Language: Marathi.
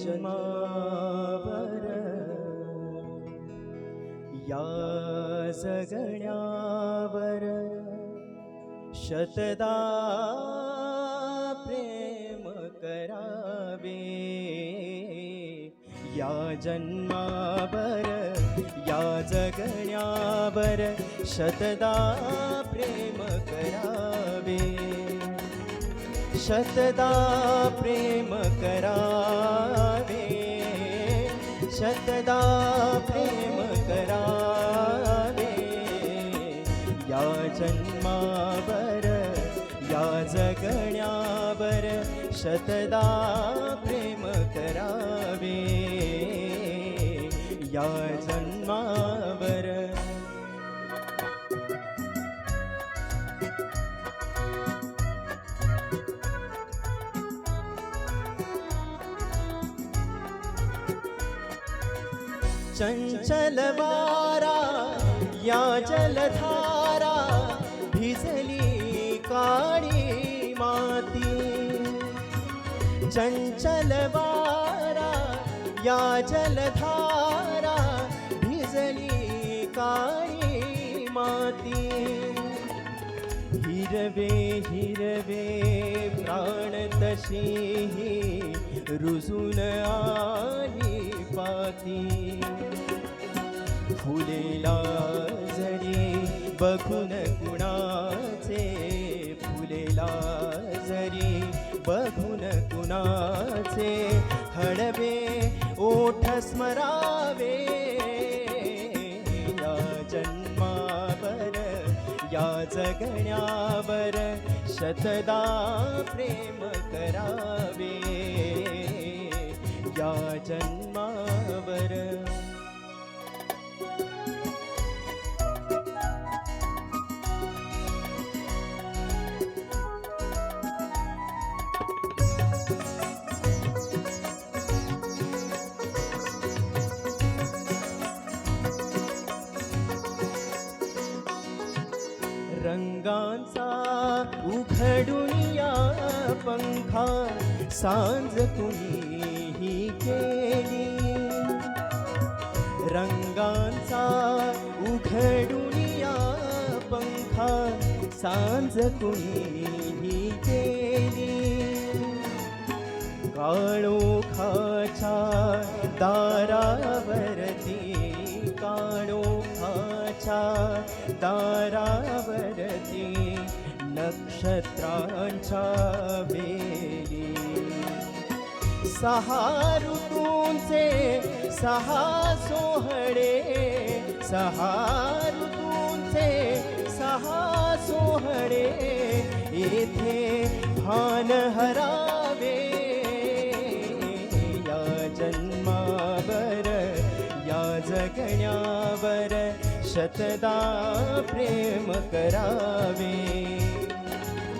जन्मावर या जगण्यावर शतदा प्रेम करावे या जन्मावर या जगण्यावर शतदा प्रेम करावे शतदा प्रेम करावे शतदा प्रेम करावे या जन्मावर या जगण्यावर शतदा प्रेम करावे या जन्मावर चंचल वारा या जलधारा भिजली काळी माती चंचल वारा या जलधारा भिजली काळी माती हिरवे हिरवे प्राण तशीही रुजून आली पाती फुलेला जरी बघून कुणाचे फुलेला जरी बघून कुणाचे हळवे ओठ स्मरावे या जन्मावर या जगण्यावर शतदा प्रेम करावे या जन्मावर रंगांचा उघडून या पंखा सांज तुम्ही केली रंगांचा उघडून या पंखा सांज तुम्ही केली काळोखाच्या दारावरती काळोखाच्या दारावरती नक्षत्रांच्या वेली सहा ऋतूंचे सहा सोहळे सहा ऋतूंचे सहा सोहळे येथे भान हरावे या जन्मावर या जगण्यावर शतदा प्रेम करावे